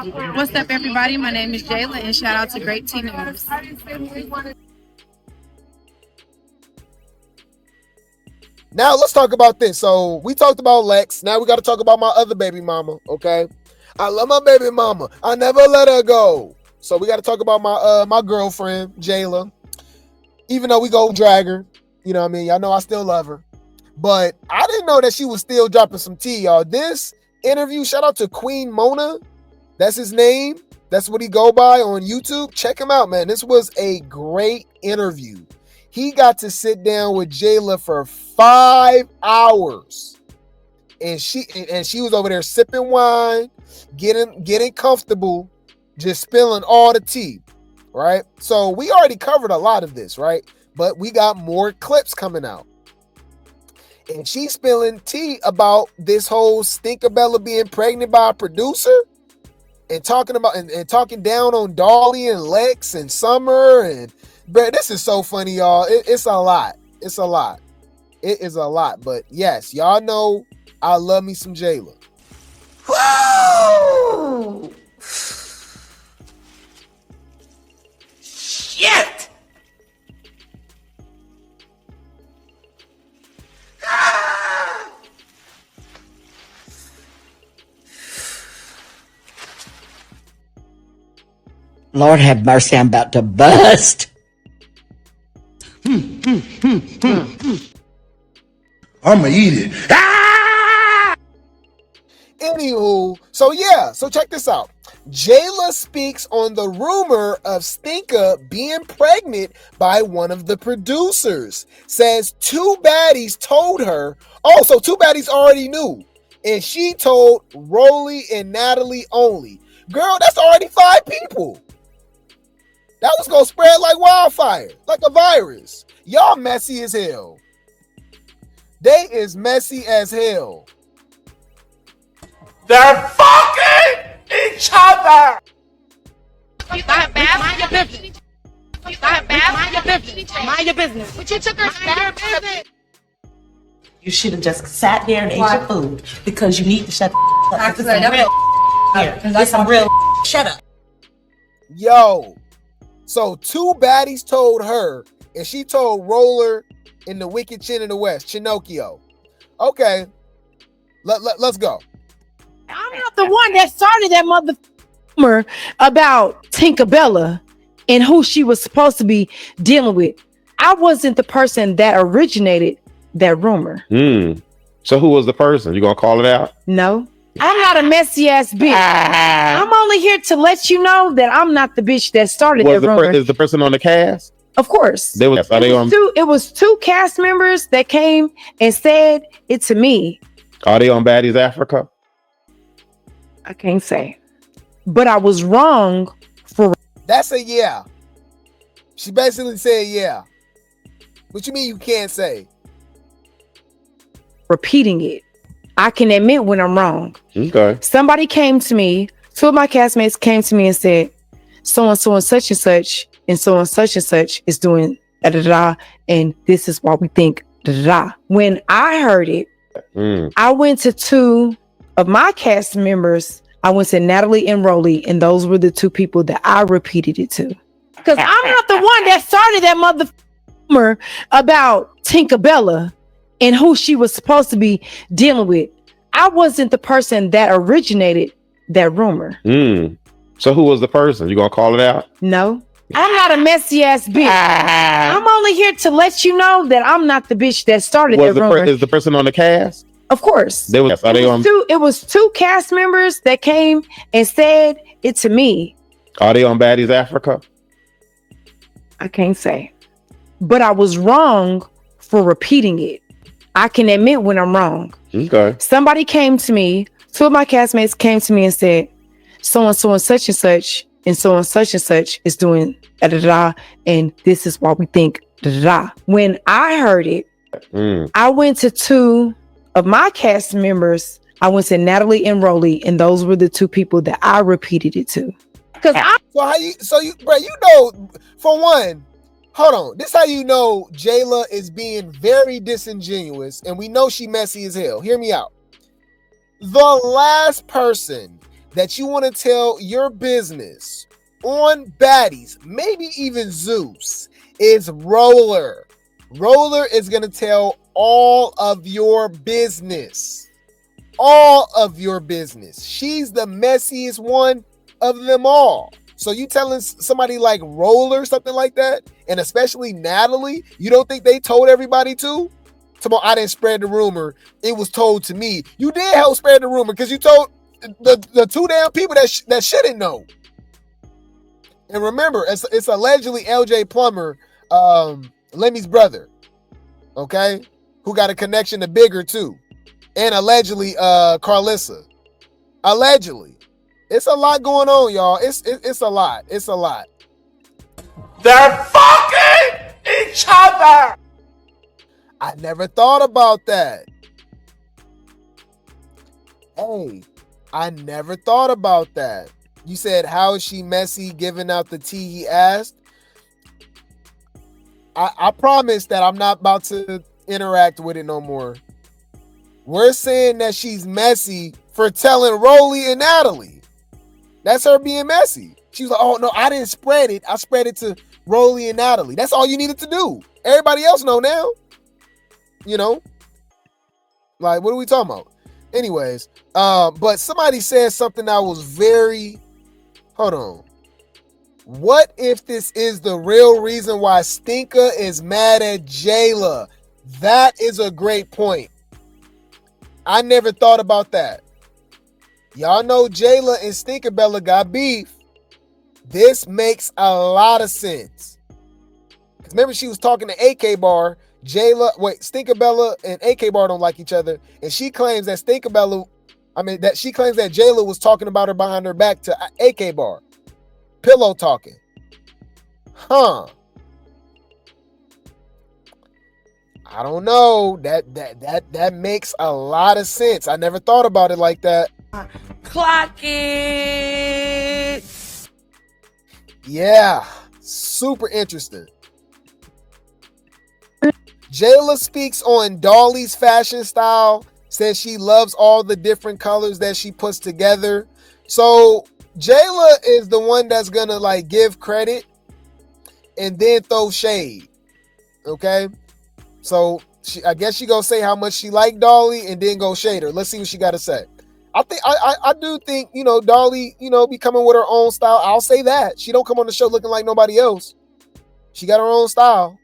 What's up, everybody? My name is Jayla, and shout out to Grape News. Now let's talk about this. So we talked about Lex. Now we got to talk about my other baby mama. Okay, I love my baby mama. I never let her go. So we got to talk about my girlfriend Jela. Even though we go drag her, you know what I mean. Y'all know I still love her, but I didn't know that she was still dropping some tea, y'all. This interview, shout out to Queen Mona. That's his name. That's what he go by on YouTube. Check him out, man. This was a great interview. He got to sit down with Jayla for 5 hours. And she was over there sipping wine, getting comfortable, just spilling all the tea, right? So we already covered a lot of this, right? But we got more clips coming out. And she's spilling tea about this whole Stinkabella being pregnant by a producer and talking about and talking down on Dolly and Lex and Summer. And bro, this is so funny, y'all. It's a lot. It's a lot. It is a lot. But yes, y'all know I love me some Jayla. Woo! Shit! Lord have mercy, I'm about to bust. I'ma eat it. Anywho, so check this out. Jayla speaks on the rumor of Tinka being pregnant by one of the producers. Says 2 baddies told her. Oh, so 2 baddies already knew. And she told Rolly and Natalie only. Girl, that's already 5 people. That was gonna spread like wildfire, like a virus. Y'all messy as hell. They is messy as hell. They're fucking each other! You got bad, mind your business. You got bad, mind your business. Mind your business. But you took her to business. You should have just sat there and ate your food because you need to shut the up. This is some real here. This some real shut up. Yo, so 2 baddies told her, and she told Roller in the Wicked Chin in the West, Chinocchio. Okay, let's go. I'm not the one that started that mother about Tinkerbella and who she was supposed to be dealing with. I wasn't the person that originated that rumor. So who was the person? You gonna call it out? No, I'm not a messy ass bitch. I'm only here to let you know that I'm not the bitch that started that rumor. Is the person on the cast? Of course. It was 2 cast members that came and said it to me. Are they on Baddies Africa? I can't say. But I was wrong for... That's a yeah. She basically said yeah. What you mean you can't say? Repeating it. I can admit when I'm wrong. Okay. Somebody came to me, 2 of my castmates came to me and said, so-and-so and such and such, and so and such and such is doing da-da-da, and this is why we think da-da-da. When I heard it, I went to 2 of my cast members. I went to Natalie and Rolly, and those were the 2 people that I repeated it to. Because I'm not the one that started that rumor about Tinkerbella and who she was supposed to be dealing with. I wasn't the person that originated that rumor. So who was the person? You gonna call it out? No, I'm not a messy ass bitch. I'm only here to let you know that I'm not the bitch that started that rumor. Is the person on the cast? Of course. It was 2 cast members that came and said it to me. Are they on Baddies Africa? I can't say. But I was wrong for repeating it. I can admit when I'm wrong. Okay. Somebody came to me, 2 of my castmates came to me and said, so-and-so and such and such, and so and such and such is doing da-da-da, and this is why we think da-da-da. When I heard it, I went to 2 of my cast members. I went to Natalie and Rolly, and those were the 2 people that I repeated it to. Because bro, you know, for one, hold on. This how you know Jayla is being very disingenuous, and we know she messy as hell. Hear me out. The last person that you want to tell your business on Baddies, maybe even Zeus, is Roller. Roller is going to tell all of your business. All of your business. She's the messiest one of them all. So you telling somebody like Roller something like that, and especially Natalie, you don't think they told everybody too? Tomorrow, I didn't spread the rumor. It was told to me. You did help spread the rumor because you told the two damn people that shouldn't know. And remember, it's allegedly LJ Plumber, Lemmy's brother, okay, who got a connection to Bigger too, and allegedly Carlissa. Allegedly, it's a lot going on, y'all. It's a lot. It's a lot. They're fucking each other. I never thought about that. Hey, I never thought about that. You said, how is she messy giving out the tea he asked? I promise that I'm not about to interact with it no more. We're saying that she's messy for telling Rolly and Natalie. That's her being messy. She was like, oh, no, I didn't spread it. I spread it to Rolly and Natalie. That's all you needed to do. Everybody else know now. You know? Like, what are we talking about? Anyways, but somebody said something that was very... Hold on. What if this is the real reason why Tinka is mad at Jela? That is a great point. I never thought about that. Y'all know Jayla and Stinkabella got beef. This makes a lot of sense. Because remember, she was talking to AK Bar. Stinkabella and AK Bar don't like each other. And she claims that she claims that Jayla was talking about her behind her back to AK Bar. Pillow talking. Huh. I don't know. That makes a lot of sense. I never thought about it like that. Clock it. Yeah. Super interesting. Jayla speaks on Dolly's fashion style, says she loves all the different colors that she puts together. So Jayla is the one that's gonna like give credit and then throw shade. Okay? So I guess she gonna say how much she liked Dolly and then go shade her. Let's see what she gotta say. I do think, Dolly, be coming with her own style. I'll say that. She don't come on the show looking like nobody else. She got her own style.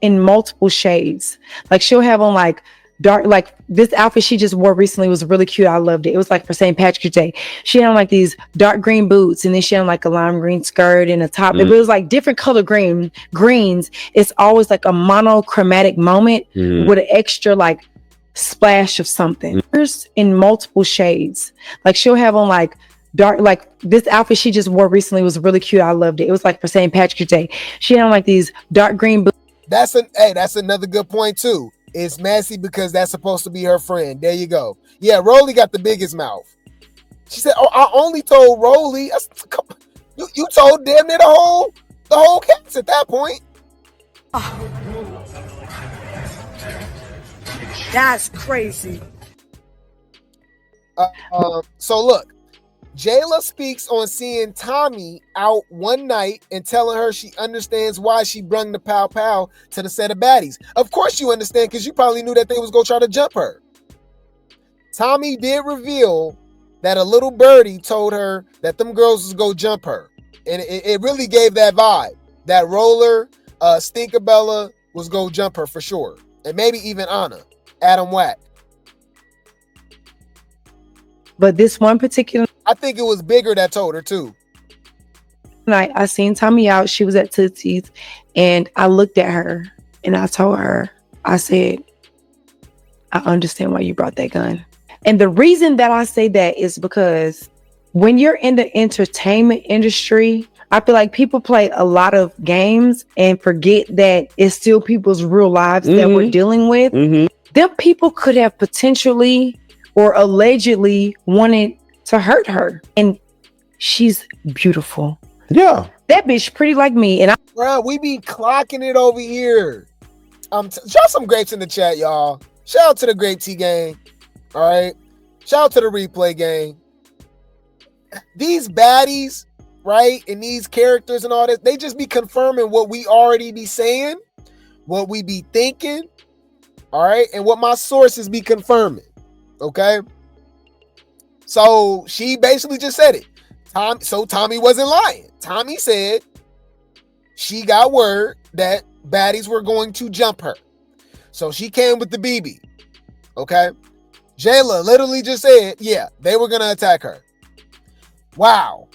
In multiple shades. Like she'll have on like dark, like this outfit she just wore recently was really cute. I loved it. It was like for St. Patrick's Day. She had on like these dark green boots and then she had on like a lime green skirt and a top. It was like different color greens. It's always like a monochromatic moment with an extra like splash of something. In multiple shades. Like she'll have on like dark, like this outfit she just wore recently was really cute. I loved it. It was like for St. Patrick's Day. She had on like these dark green boots. That's another good point too. It's messy because that's supposed to be her friend. There you go. Yeah, Rolly got the biggest mouth. She said, "Oh, I only told Rolly." You told damn near the whole cast at that point. That's crazy. So look, Jayla speaks on seeing Tommy out one night and telling her she understands why she brung the pow pow to the set of Baddies. Of course you understand, because you probably knew that they was going to try to jump her. Tommy did reveal that a little birdie told her that them girls was going to jump her. And it really gave that vibe. That Roller, Stinkabella was going to jump her for sure. And maybe even Anna, Adam Wack. But this one particular I think it was Bigger that told her too. night, I seen Tommy out. She was at Tootsie's, and I looked at her and I told her, I said, I understand why you brought that gun. And the reason that I say that is because when you're in the entertainment industry, I feel like people play a lot of games and forget that it's still people's real lives that we're dealing with. Them people could have potentially or allegedly wanted to hurt her, and she's beautiful. Yeah, that bitch pretty like me. And bro, we be clocking it over here. Drop some grapes in the chat, y'all. Shout out to the Grape Tea gang. All right, shout out to the replay gang. these baddies, right, and these characters and all this, they just be confirming what we already be saying, what we be thinking, all right, and what my sources be confirming, okay? So she basically just said it. Tommy wasn't lying. Tommy said she got word that baddies were going to jump her. So she came with the BB, okay? Jayla literally just said, yeah, they were going to attack her. Wow.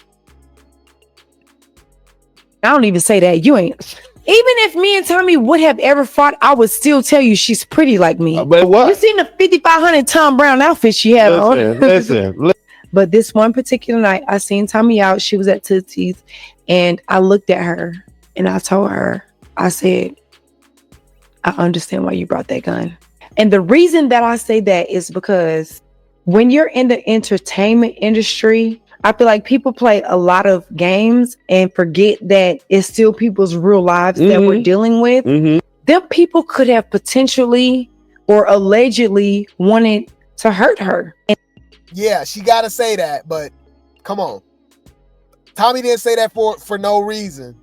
I don't even say that. You ain't. Even if me and Tommy would have ever fought, I would still tell you she's pretty like me. But what? You seen the 5,500 Tom Brown outfit she had on? Listen. But this one particular night, I seen Tommy out. She was at Tootsie's, and I looked at her and I told her, I said, I understand why you brought that gun. And the reason that I say that is because when you're in the entertainment industry, I feel like people play a lot of games and forget that it's still people's real lives that we're dealing with. Them people could have potentially or allegedly wanted to hurt her. Yeah, she got to say that, but come on. Tommy didn't say that for no reason.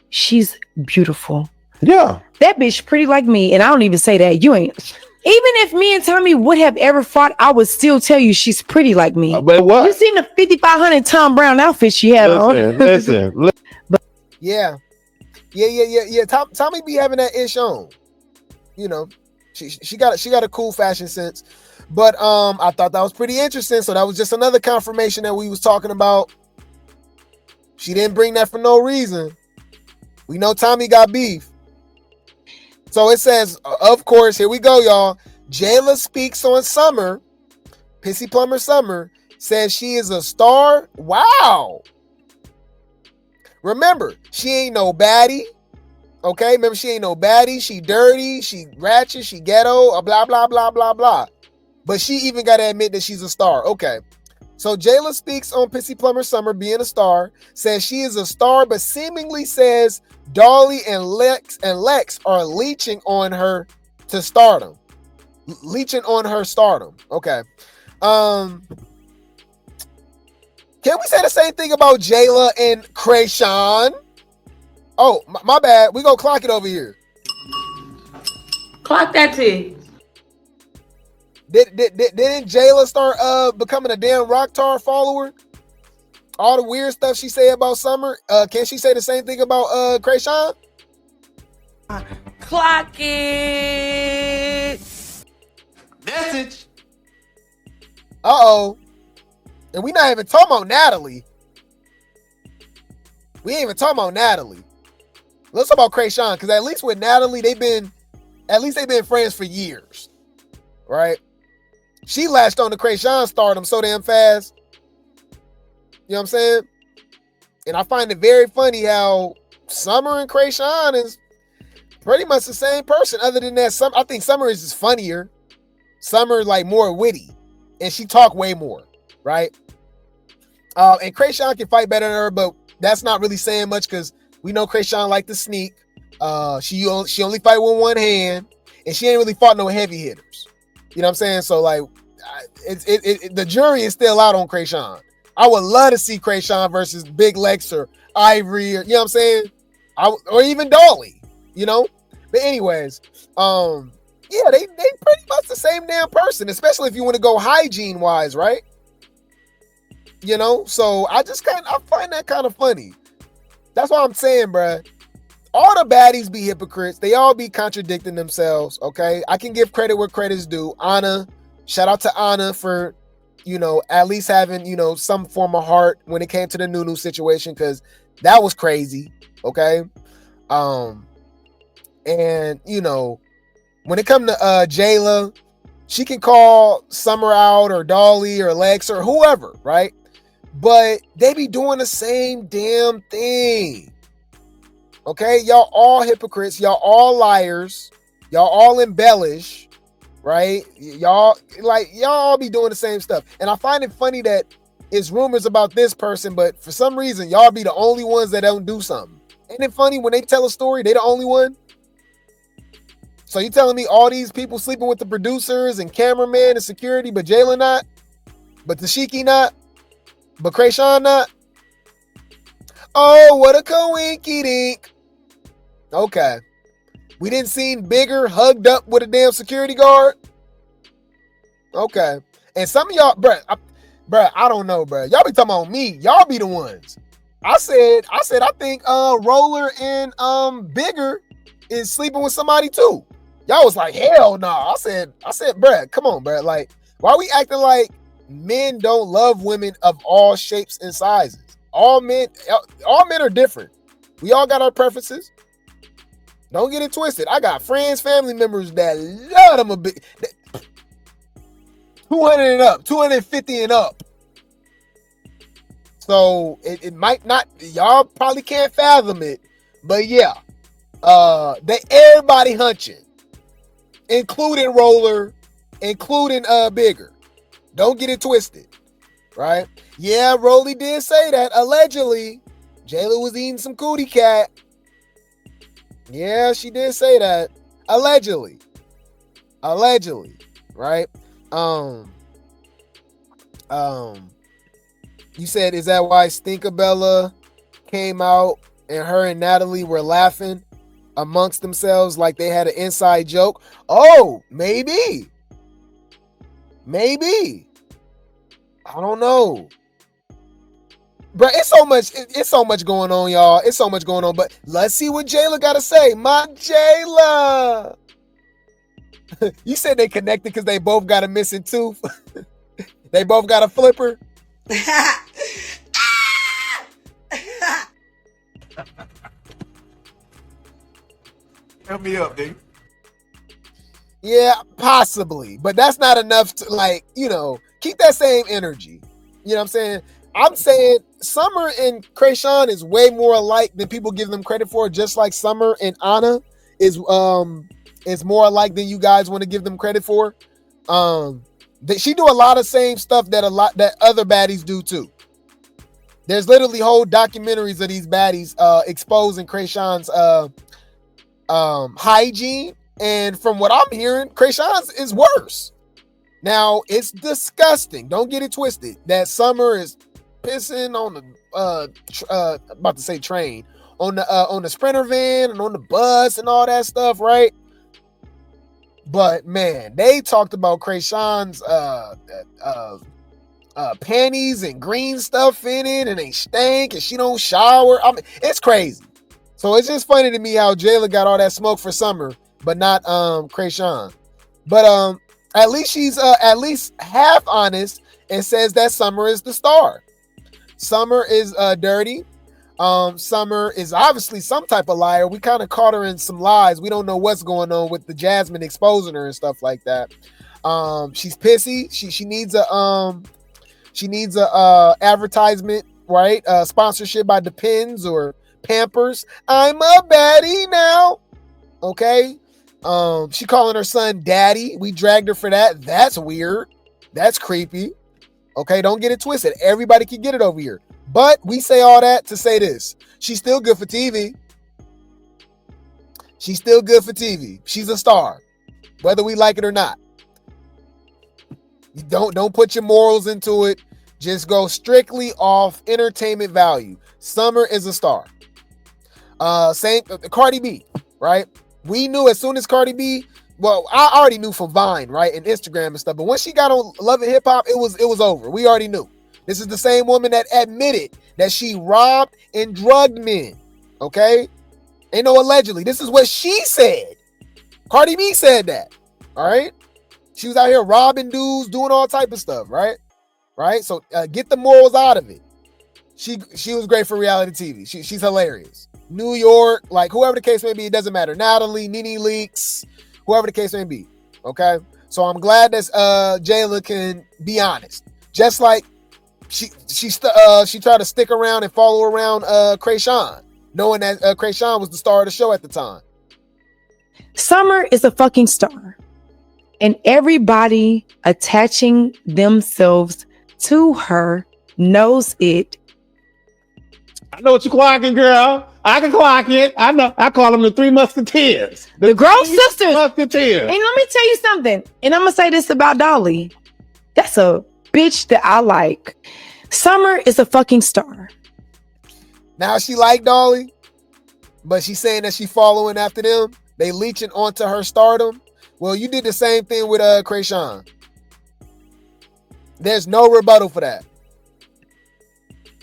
She's beautiful. Yeah. That bitch pretty like me, and I don't even say that. You ain't. Even if me and Tommy would have ever fought, I would still tell you she's pretty like me. But what? You seen the 5,500 Tom Brown outfit she had on? Listen. But Yeah. Tommy be having that ish on. You know, she got a cool fashion sense. But I thought that was pretty interesting. So that was just another confirmation that we was talking about. She didn't bring that for no reason. We know Tommy got beef. So it says, of course, here we go, y'all. Jayla speaks on Summer. Pissy Plumber Summer says she is a star. Wow. Remember, she ain't no baddie. Okay? Remember, she ain't no baddie. She dirty. She ratchet. She ghetto. Blah, blah, blah, blah, blah. But she even got to admit that she's a star. Okay. So Jayla speaks on Pissy Plumber Summer being a star, says she is a star, but seemingly says Dolly and Lex are leeching on her to stardom. Leeching on her stardom. Okay. Can we say the same thing about Jela and Krayshawn? Oh, my bad. We gonna clock it over here. Clock that T. Didn't Jayla start becoming a damn Rocktar follower? All the weird stuff she say about Summer. Can she say the same thing about Krayshawn? Clock it. Message. Uh-oh. And we not even talking about Natalie. We ain't even talking about Natalie. Let's talk about Krayshawn, because at least with Natalie, they've been friends for years. Right? She latched on to Krayshawn stardom so damn fast. You know what I'm saying? And I find it very funny how Summer and Krayshawn is pretty much the same person. Other than that, I think Summer is just funnier. Summer like more witty. And she talk way more. Right? And Krayshawn can fight better than her, but that's not really saying much because we know Krayshawn like to sneak. She only fight with one hand, and she ain't really fought no heavy hitters. You know what I'm saying? So like, the jury is still out on Krayshawn. I would love to see Krayshawn versus Big Lex or Ivory, or you know what I'm saying? Or even Dolly. You know. But anyways, yeah, they pretty much the same damn person, especially if you want to go hygiene wise, right? You know, so I find that kind of funny. That's what I'm saying, bruh. All the baddies be hypocrites. They all be contradicting themselves, okay? I can give credit where credit's due. Anna, shout out to Anna for, you know, at least having, you know, some form of heart when it came to the Nunu situation, because that was crazy, okay? And, you know, when it come to Jayla, she can call Summer out or Dolly or Lex or whoever, right? But they be doing the same damn thing. Okay, y'all all hypocrites, y'all all liars, y'all all embellish, right? Y'all all be doing the same stuff. And I find it funny that it's rumors about this person, but for some reason, y'all be the only ones that don't do something. Ain't it funny when they tell a story, they the only one? So you telling me all these people sleeping with the producers and cameraman and security, but Jayla not? But Tashiki not. But Krayshawn not. Oh, what a coinky dink. Okay. We didn't see Bigger hugged up with a damn security guard. Okay. And some of y'all, bruh, I don't know, bruh. Y'all be talking about me. Y'all be the ones. I said, I think Roller and Bigger is sleeping with somebody too. Y'all was like, hell no. I said, bruh, come on, bruh. Like, why we acting like men don't love women of all shapes and sizes? All men are different. We all got our preferences. Don't get it twisted. I got friends, family members that love them a bit. 200 and up, 250 and up. So it might not, y'all probably can't fathom it, but yeah, everybody hunching, including Roller, including Bigger. Don't get it twisted, right? Yeah, Rolly did say that allegedly Jayla was eating some cootie cat. Yeah, she did say that allegedly, right? You said, is that why Stinkabella came out and her and Natalie were laughing amongst themselves like they had an inside joke? Oh, maybe. I don't know. Bro, it's so much going on, y'all. It's so much going on. But let's see what Jayla got to say. My Jayla. You said they connected because they both got a missing tooth. They both got a flipper. Help me up, dude. Yeah, possibly. But that's not enough to, like, keep that same energy. You know what I'm saying? I'm saying Summer and Krayshawn is way more alike than people give them credit for, just like Summer and Anna is more alike than you guys want to give them credit for. She do a lot of same stuff that other baddies do too. There's literally whole documentaries of these baddies exposing Krayshawn's hygiene, and from what I'm hearing, Krayshawn's is worse. Now it's disgusting. Don't get it twisted. That Summer is pissing on the about to say train on the Sprinter van and on the bus and all that stuff, right? But man, they talked about Krayshawn's panties and green stuff in it, and they stank, and she don't shower. I mean, it's crazy. So it's just funny to me how Jayla got all that smoke for Summer, but not Krayshawn. But at least she's at least half honest and says that Summer is the star. Summer is dirty. Summer is obviously some type of liar. We kind of caught her in some lies. We don't know what's going on with the Jasmine exposing her and stuff like that. She's pissy. She needs a advertisement, right? Sponsorship by Depends or Pampers. I'm a baddie now. Okay. She calling her son daddy. We dragged her for that. That's weird. That's creepy. Okay, don't get it twisted. Everybody can get it over here. But we say all that to say this. She's still good for TV. She's still good for TV. She's a star, whether we like it or not. You don't put your morals into it. Just go strictly off entertainment value. Summer is a star. Same Cardi B, right? We knew as soon as Cardi B, well, I already knew from Vine, right, and Instagram and stuff. But when she got on Love and Hip Hop, it was over. We already knew. This is the same woman that admitted that she robbed and drugged men. Okay, ain't no allegedly. This is what she said. Cardi B said that. All right, she was out here robbing dudes, doing all type of stuff. Right. So get the morals out of it. She was great for reality TV. She's hilarious. New York, like whoever the case may be, it doesn't matter. Natalie, Nene Leakes, whoever the case may be. Okay. So I'm glad that Jayla can be honest. Just like she tried to stick around and follow around Krayshawn, knowing that Krayshawn was the star of the show at the time. Summer is a fucking star. And everybody attaching themselves to her knows it. I know what you're clocking, girl. I can clock it. I know. I call them the Three Musketeers. The Grove Sisters. Musketeers. And let me tell you something. And I'm going to say this about Dolly. That's a bitch that I like. Summer is a fucking star. Now she like Dolly, but she's saying that she following after them. They leeching onto her stardom. Well, you did the same thing with Krayshawn. There's no rebuttal for that.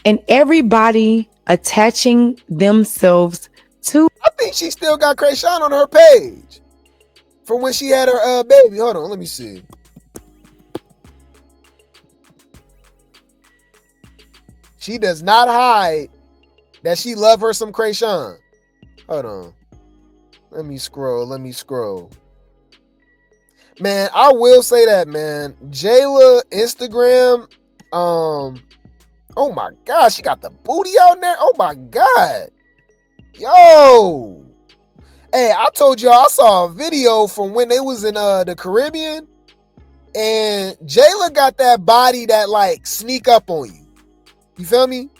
And everybody attaching themselves to. I think she still got Krayshawn on her page from when she had her baby. Hold on, let me see. She does not hide that she love her some Krayshawn. Hold on. Let me scroll. Man, I will say that, man. Jayla Instagram, oh my God, she got the booty out there. Oh my God. Yo. Hey, I told y'all I saw a video from when they was in the Caribbean, and Jayla got that body that like sneak up on you. You feel me?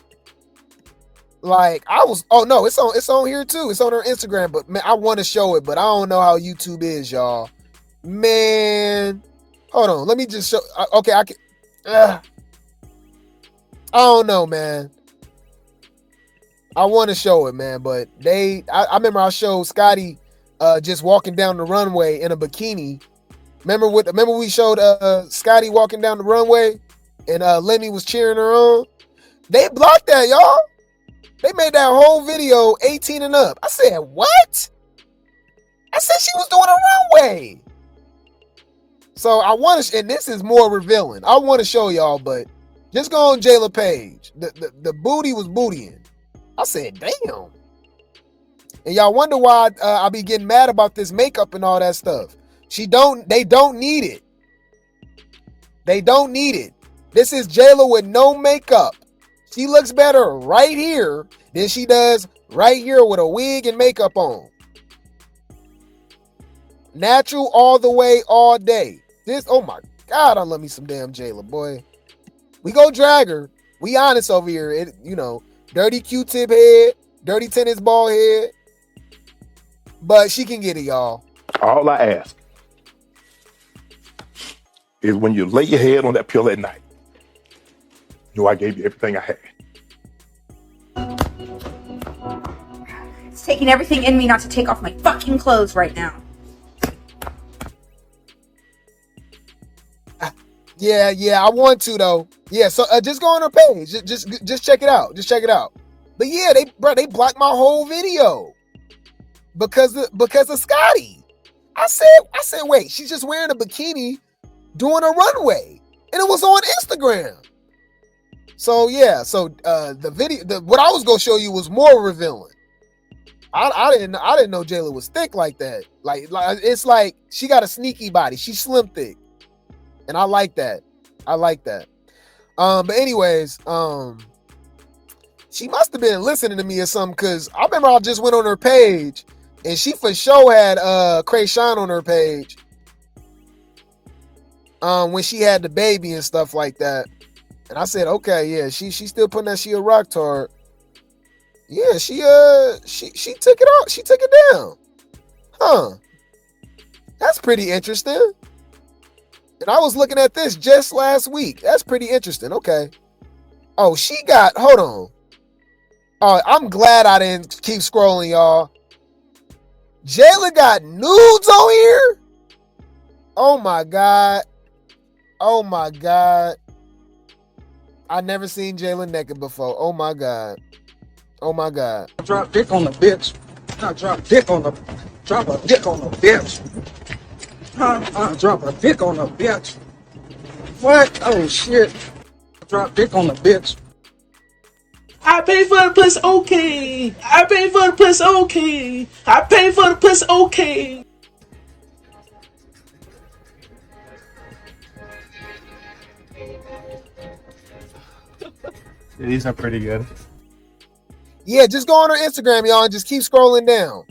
Like it's on here too. It's on her Instagram, but man, I want to show it, but I don't know how YouTube is, y'all. Man, hold on. Let me just show. Okay, I can. I don't know, man. I want to show it, man, but I remember I showed Scotty just walking down the runway in a bikini. Remember we showed Scotty walking down the runway and Lenny was cheering her on? They blocked that, y'all. They made that whole video 18 and up. I said, what? I said she was doing a runway. So I want to, and this is more revealing. I want to show y'all, but just go on Jayla page. The booty was bootying. I said, damn. And y'all wonder why I be getting mad about this makeup and all that stuff. They don't need it. They don't need it. This is Jayla with no makeup. She looks better right here than she does right here with a wig and makeup on. Natural all the way, all day. This, oh my God, I love me some damn Jayla, boy. We go drag her. We honest over here. Dirty Q-tip head, dirty tennis ball head. But she can get it, y'all. All I ask is when you lay your head on that pillow at night, know I gave you everything I had. It's taking everything in me not to take off my fucking clothes right now. Yeah, I want to though. Yeah, so just go on her page. Just check it out. Just check it out. But yeah, they blocked my whole video because of Scotty. I said, wait, she's just wearing a bikini doing a runway, and it was on Instagram. So yeah, the video, what I was gonna show you was more revealing. I didn't know Jayla was thick like that. Like it's like she got a sneaky body. She's slim thick, and I like that. But anyways, she must have been listening to me or something, because I remember I just went on her page and she for sure had Krayshawn on her page when she had the baby and stuff like that. And I said, okay, yeah, she still putting that she a rock tart. Yeah, she took it out. She took it down. Huh. That's pretty interesting. And I was looking at this just last week. That's pretty interesting. Okay. Oh, hold on. Oh, I'm glad I didn't keep scrolling, y'all. Jayla got nudes on here? Oh my God. I never seen Jayla naked before. Oh my God. Drop dick on the bitch. Drop a dick on the bitch. Drop a dick on the bitch. What? Oh shit. Drop dick on the bitch. I pay for the puss, okay. I pay for the puss, okay. I pay for the puss, okay. Yeah, these are pretty good. Yeah, just go on her Instagram, y'all, and just keep scrolling down.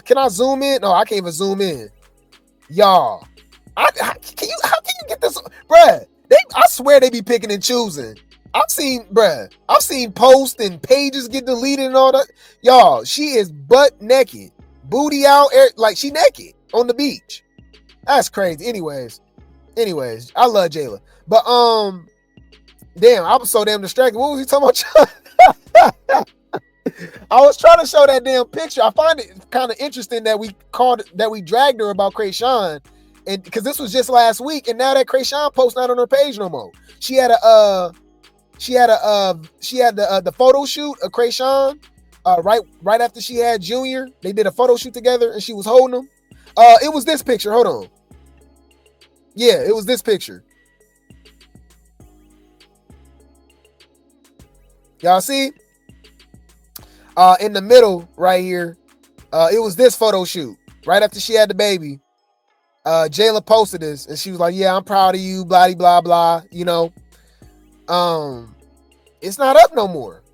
Can I zoom in? No, I can't even zoom in. Y'all, how can you get this, bruh? I swear they be picking and choosing. I've seen posts and pages get deleted and all that. Y'all, she is butt naked, booty out, like she naked on the beach. That's crazy. Anyways, Anyways, I love Jayla. But damn, I was so damn distracted. What was he talking about? I was trying to show that damn picture. I find it kind of interesting that we dragged her about Krayshawn, and because this was just last week, and now that Krayshawn post not on her page no more. She had the photo shoot of Krayshawn right after she had Junior. They did a photo shoot together, and she was holding him. It was this picture. Hold on. Yeah, it was this picture. Y'all see? In the middle right here, it was this photo shoot right after she had the baby. Jayla posted this, and she was like, "Yeah, I'm proud of you." Blah blah blah. You know, it's not up no more.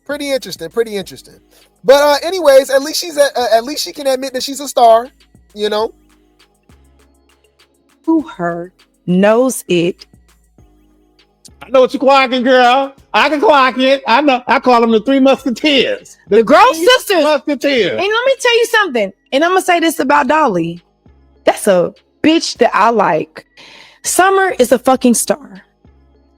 Pretty interesting. Pretty interesting. But anyways, at least at least she can admit that she's a star. You know. Who her knows it. I know what you're clocking, girl. I can clock it. I know. I call them the Three Musketeers. The Grove sisters. Musketeers. And let me tell you something. And I'm going to say this about Dolly. That's a bitch that I like. Summer is a fucking star.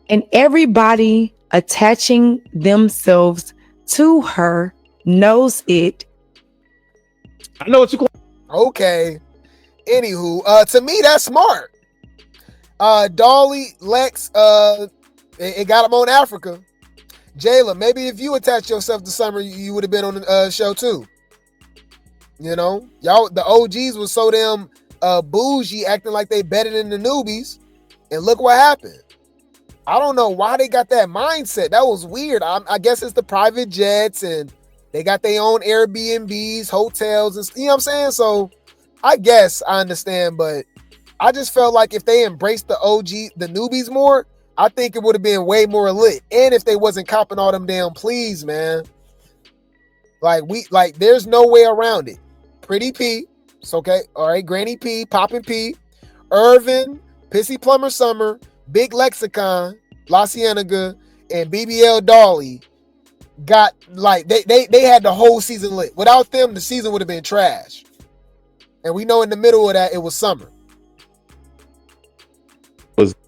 And everybody attaching themselves to her knows it. I know what you're clocking. Okay. Anywho, to me, that's smart. Dolly, Lex, it got them on Africa. Jayla, maybe if you attached yourself to Summer, you would have been on the show too. You know, y'all, the OGs was so damn bougie, acting like they better than the newbies, and look what happened. I don't know why they got that mindset. That was weird. I guess it's the private jets, and they got their own Airbnbs, hotels, and you know what I'm saying. So I guess I understand, but I just felt like if they embraced the newbies more, I think it would have been way more lit. And if they wasn't copping all them damn pleas, man. Like there's no way around it. Pretty P, it's okay. All right, Granny P, Poppin' P, Irvin, Pissy Plumber Summer, Big Lexicon, La Cienega, and BBL Dolly got like they had the whole season lit. Without them, the season would have been trash. And we know in the middle of that, it was Summer.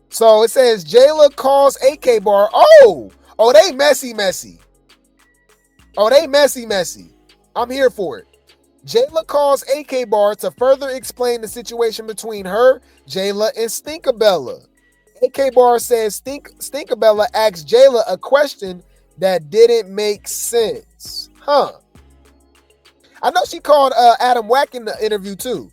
So it says Jayla calls AK Bar. Oh, they messy. Oh, they messy. I'm here for it. Jayla calls AK Bar to further explain the situation between her, Jayla, and Stinkabella. AK Bar says Stinkabella asked Jayla a question that didn't make sense. I know she called Adam Wack in the interview too.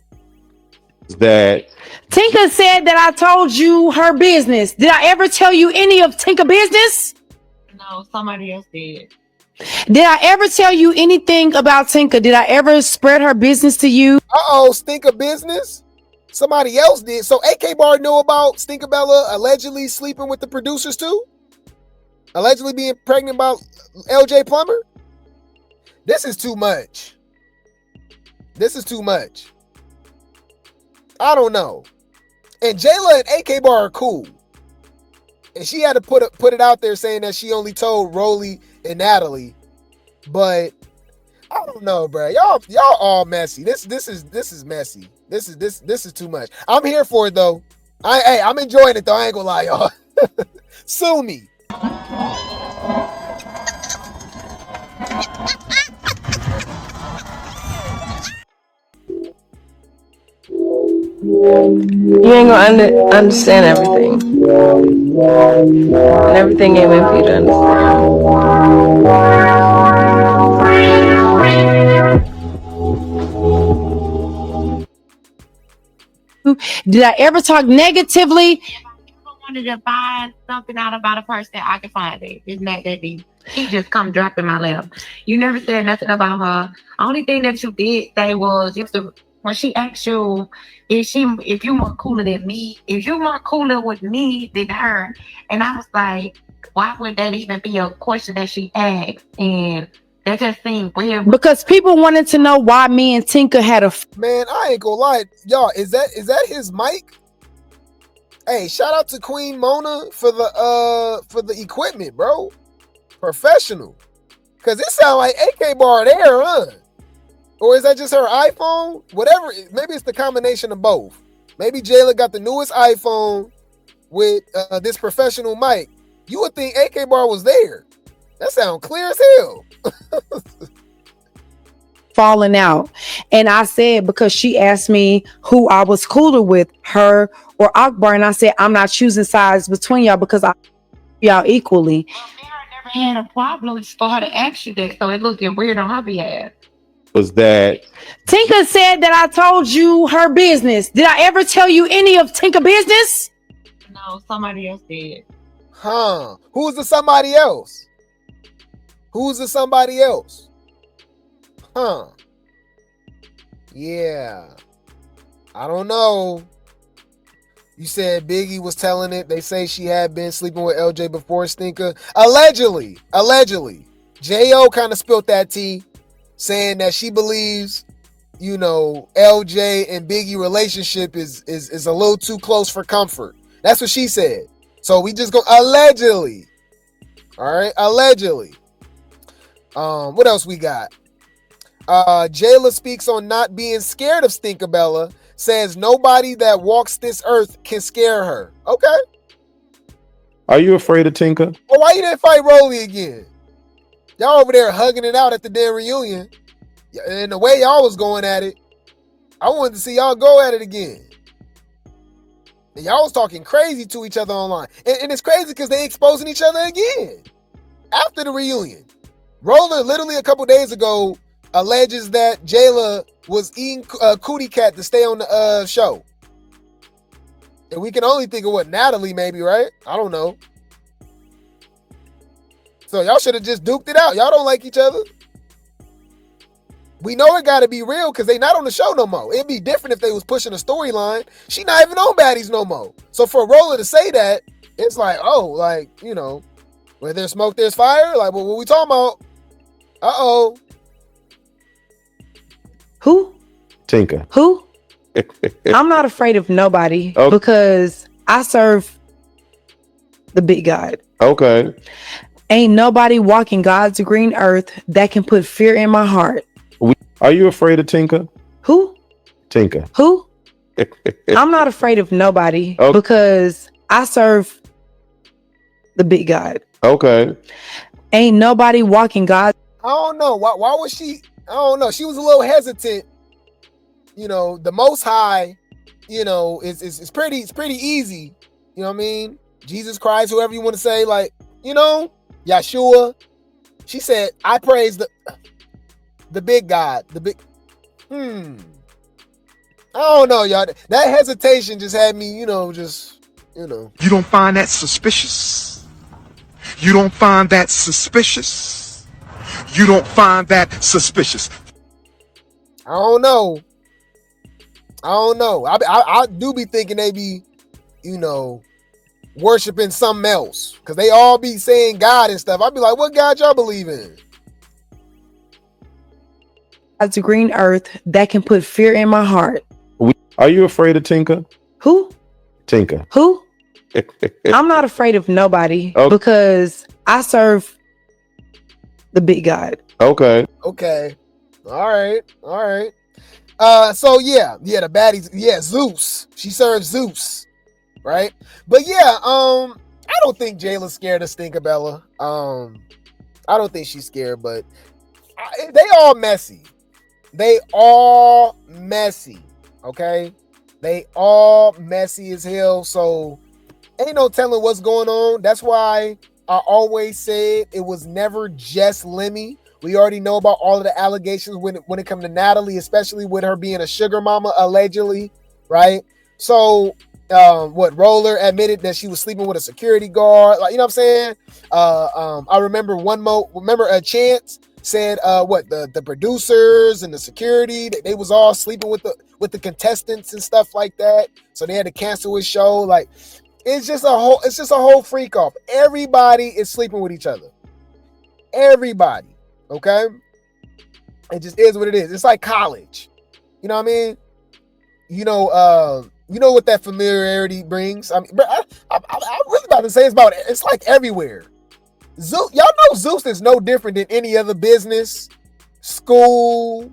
That Tinka said that I told you her business. Did I ever tell you any of Tinka business? No, somebody else did. Did I ever tell you anything about Tinka? Did I ever spread her business to you? Stinka business? Somebody else did. So AK Bar knew about Stinkabella allegedly sleeping with the producers too? Allegedly being pregnant by LJ Plumber? This is too much. I don't know. And Jayla and AK Bar are cool. And she had to put it out there saying that she only told Rolly and Natalie. But I don't know, bro. Y'all all messy. This is messy. This is too much. I'm here for it though. I'm enjoying it though. I ain't gonna lie, y'all. Sue me. You ain't gonna understand everything. And everything ain't meant for you to understand. Did I ever talk negatively? If I ever wanted to find something out about a person, I can find it. It's not that deep. He just come drop in my lap. You never said nothing about her. Only thing that you did say was when she asked you if you weren't cooler than me, if you weren't cooler with me than her, and I was like, why would that even be a question that she asked? And that just seemed weird. Because people wanted to know why me and Tinka had a Man, I ain't gonna lie, y'all. Is that his mic? Hey, shout out to Queen Mona for the equipment, bro. Professional. Cause it sound like AK Bar there, huh? Or is that just her iPhone? Whatever. Maybe it's the combination of both. Maybe Jayla got the newest iPhone with this professional mic. You would think AK Bar was there. That sounds clear as hell. Falling out. And I said, because she asked me who I was cooler with, her or Akbar, and I said, I'm not choosing sides between y'all because I y'all equally. Never had a problem for her to ask you that, so it looking weird on her behalf. Was that Tinka said that I told you her business. Did I ever tell you any of Tinka business? No, somebody else did. Huh? Who's the somebody else? Who's the somebody else? Huh? Yeah. I don't know. You said Biggie was telling it. They say she had been sleeping with LJ before Stinker. Allegedly. J.O. kind of spilled that tea, saying that she believes, you know, LJ and Biggie relationship is a little too close for comfort. That's what she said. So we just go allegedly. All right, allegedly. What else we got? Jayla speaks on not being scared of Stinkabella, says nobody that walks this earth can scare her. Okay. Are you afraid of Tinka? Well, why you didn't fight Rolly again? Y'all over there hugging it out at the damn reunion. And the way y'all was going at it, I wanted to see y'all go at it again. And y'all was talking crazy to each other online. And it's crazy because they exposing each other again after the reunion. Roller literally a couple days ago alleges that Jela was eating cootie cat to stay on the show. And we can only think of what, Natalie maybe, right? I don't know. So y'all should have just duked it out. Y'all don't like each other. We know it got to be real because they not on the show no more. It'd be different if they was pushing a storyline. She not even on Baddies no more. So for Roller to say that, it's like, oh, like, you know, where there's smoke, there's fire. Like, well, what we talking about? Uh-oh. Who? Tinka. Who? I'm not afraid of nobody because I serve the big God. Okay. Ain't nobody walking God's green earth that can put fear in my heart. Are you afraid of Tinka? Who? Tinka. Who? I'm not afraid of nobody because I serve the big God. Okay. Ain't nobody walking God. I don't know. Why was she? I don't know. She was a little hesitant. You know, the Most High, you know, it's pretty easy. You know what I mean? Jesus Christ, whoever you want to say, like, you know, Yeshua. She said, I praise the big God. The big I don't know, y'all. That hesitation just had me, you know, just, you know. You don't find that suspicious? You don't find that suspicious? You don't find that suspicious? I don't know. I do be thinking they be, you know, worshiping something else. Because they all be saying God and stuff. I'd be like, what God y'all believe in? God's green earth that can put fear in my heart. Are you afraid of Tinka? Who? Tinka. Who? I'm not afraid of nobody because I serve the big God. Okay. Okay. All right. So yeah, the baddies, Zeus. She serves Zeus, right? But yeah, I don't think Jayla's scared of Stinkabella. I don't think she's scared, but they all messy. Okay? They all messy as hell, so ain't no telling what's going on. That's why I always said it was never just Lemmy. We already know about all of the allegations when it comes to Natalie, especially with her being a sugar mama, allegedly, right? So, Roller admitted that she was sleeping with a security guard, like, you know what I'm saying? I remember Chance said, the producers and the security, they was all sleeping with the contestants and stuff like that, so they had to cancel his show. Like, it's just a whole freak off. Everybody is sleeping with each other. Everybody. Okay, it just is what it is. It's like college, you know what I mean? You know what that familiarity brings. I mean, I'm really about to say it's like everywhere. Zeus, y'all know Zeus is no different than any other business, school,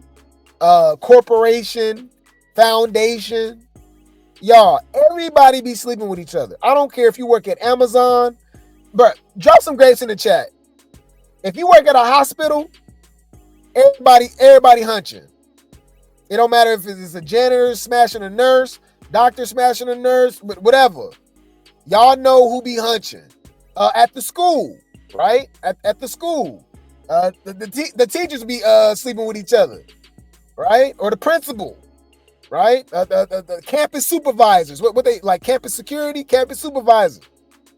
corporation, foundation. Y'all, everybody be sleeping with each other. I don't care if you work at Amazon, but drop some grapes in the chat. If you work at a hospital, everybody hunching. It don't matter if it's a janitor smashing a nurse, doctor smashing a nurse, whatever. Y'all know who be hunching. At the school, right? At the school. The teachers be sleeping with each other, right? Or the principal, right? The campus supervisors. What they like? Campus security, campus supervisor,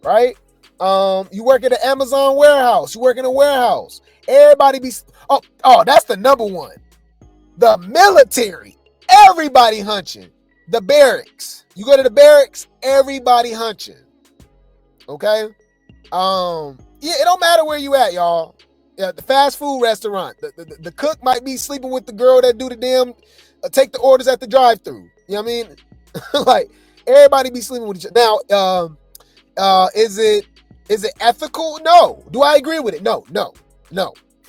right? You work at an Amazon warehouse. You work in a warehouse. Everybody be that's the number one. The military. Everybody hunching. The barracks. You go to the barracks, everybody hunching. Okay? Yeah, it don't matter where you at, y'all. Yeah, the fast food restaurant. The cook might be sleeping with the girl that do the damn take the orders at the drive-thru. You know what I mean? Like, everybody be sleeping with each other. Now, is it ethical? No. Do I agree with it? No.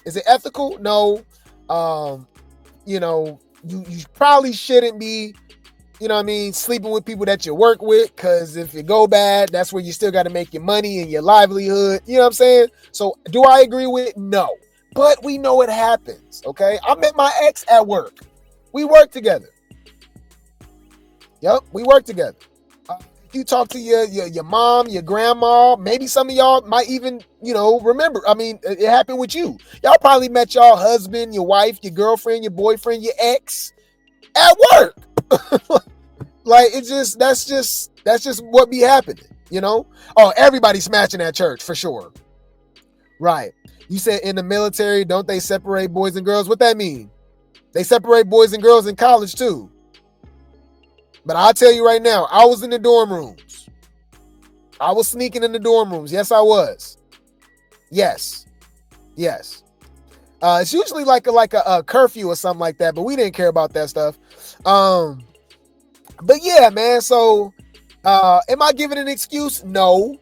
Is it ethical? No. You probably shouldn't be, sleeping with people that you work with, because if it go bad, that's where you still got to make your money and your livelihood. You know what I'm saying? So do I agree with it? No. But we know it happens, okay? I met my ex at work. We work together. Yep, we work together. You talk to your mom, your grandma, maybe some of y'all might even, remember. I mean, it happened with you. Y'all probably met y'all husband, your wife, your girlfriend, your boyfriend, your ex at work. Like, that's just what be happening, Oh, everybody smashing at church for sure. Right. You said in the military, don't they separate boys and girls? What that mean? They separate boys and girls in college too. But I'll tell you right now, I was in the dorm rooms. I was sneaking in the dorm rooms. Yes, I was. Yes. It's usually like a curfew or something like that, but we didn't care about that stuff. But yeah, man. So, am I giving an excuse? No,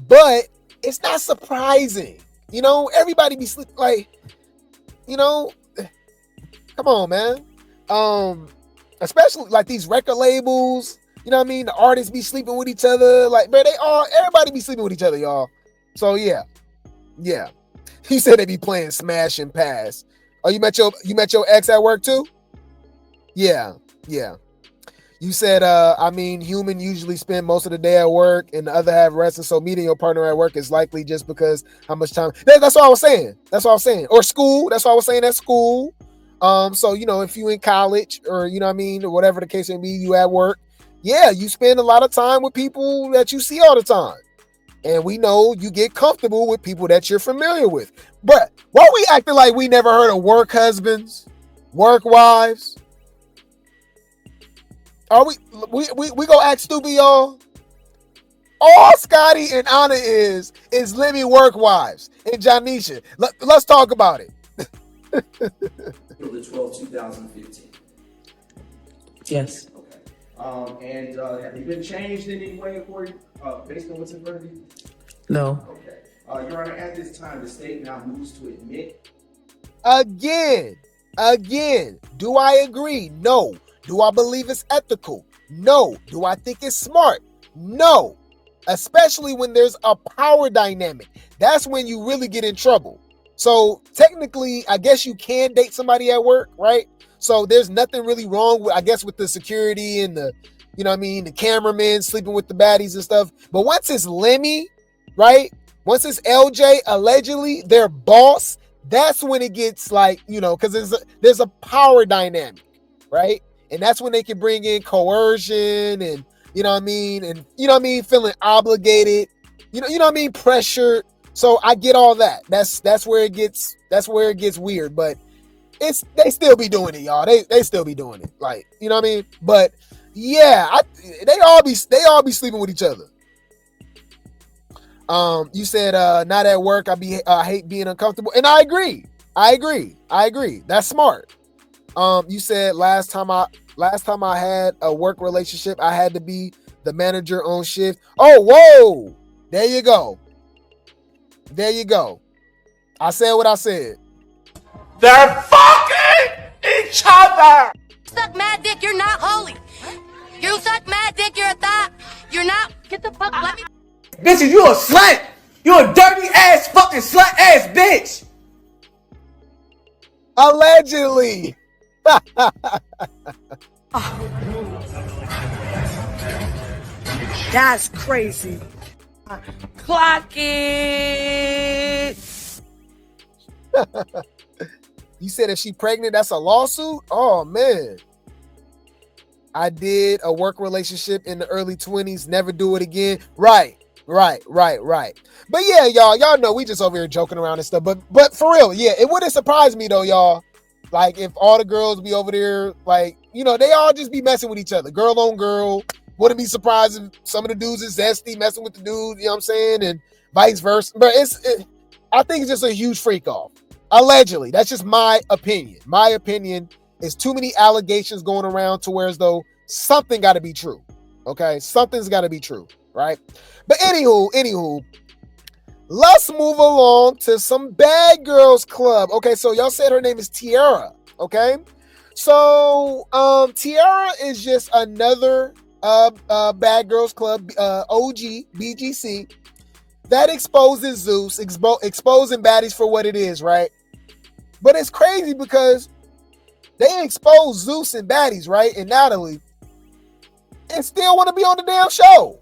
but it's not surprising. Everybody be sleeping. Like, come on, man. Especially like these record labels, the artists be sleeping with each other. Like, bro, everybody be sleeping with each other, y'all. So yeah. He said they be playing Smash and Pass. Oh, you met your ex at work too? Yeah. You said, human usually spend most of the day at work and the other half resting. So meeting your partner at work is likely just because how much time. That's what I was saying. Or school. That's what I was saying at school. So, if you in college or, or whatever the case may be, you at work. Yeah, you spend a lot of time with people that you see all the time. And we know you get comfortable with people that you're familiar with. But why we acting like we never heard of work husbands, work wives? Are we gonna act stupid, y'all? All Scotty and Anna is Lemmy work wives and Janisha. Let's talk about it. The 12th, 2015. Yes. Okay. And have you been changed in any way according based on what's in front of you? No. Okay. Your Honor, at this time, the state now moves to admit. Again. Do I agree? No. Do I believe it's ethical? No. Do I think it's smart? No. Especially when there's a power dynamic. That's when you really get in trouble. So technically, I guess you can date somebody at work, right? So there's nothing really wrong with, I guess, with the security and the, the cameramen sleeping with the baddies and stuff. But once it's Lemmy, right? Once it's LJ, allegedly their boss, that's when it gets like, because there's a power dynamic, right? And that's when they can bring in coercion and, and, feeling obligated, pressured. So I get all that. That's where it gets weird, but they still be doing it, y'all. They still be doing it. Like, But yeah, they all be sleeping with each other. You said not at work. I hate being uncomfortable. And I agree. That's smart. You said last time I had a work relationship, I had to be the manager on shift. Oh, whoa. There you go. I said what I said. They're fucking each other. Suck mad dick, you're not holy. You suck mad dick, you're a thought. You're not. Get the fuck, let me. Bitches, you a slut. You a dirty ass fucking slut ass bitch. Allegedly. That's crazy. Clock it. You said if she pregnant, that's a lawsuit? Oh, man. I did a work relationship in the early 20s. Never do it again. Right. But yeah, y'all know we just over here joking around and stuff. But for real, yeah, it wouldn't surprise me though, y'all. Like if all the girls be over there, like, you know, they all just be messing with each other. Girl on girl. Wouldn't be surprised if some of the dudes is zesty messing with the dude, you know what I'm saying? And vice versa. But I think it's just a huge freak off. Allegedly. That's just my opinion. My opinion is too many allegations going around to where as though something got to be true. Okay? Something's got to be true, right? But anywho, let's move along to some Bad Girls Club. Okay, so y'all said her name is Tiara, okay? So, Tiara is just another Bad Girls Club, OG, BGC, that exposes Zeus, exposing baddies for what it is, right? But it's crazy because they expose Zeus and baddies, right? And Natalie, and still want to be on the damn show.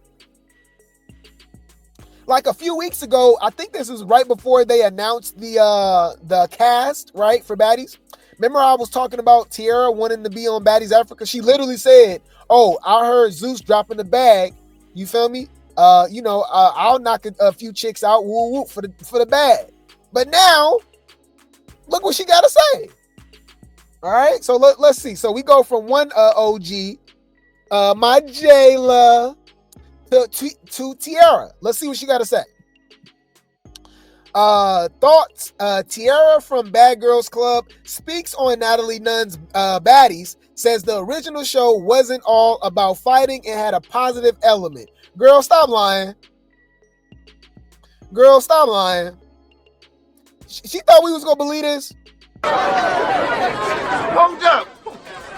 Like a few weeks ago, I think this was right before they announced the cast, right, for Baddies. Remember I was talking about Tiara wanting to be on Baddies Africa? She literally said, oh, I heard Zeus dropping the bag. You feel me? I'll knock a few chicks out, woo woo, for the bag. But now, look what she got to say. All right, so let's see. So we go from one OG, my Jayla, to Tiara. Let's see what she got to say. Thoughts. Tiara from Bad Girls Club speaks on Natalie Nunn's Baddies, says the original show wasn't all about fighting and had a positive element. Girl, stop lying. Girl, stop lying. She thought we was gonna believe this. Hold up.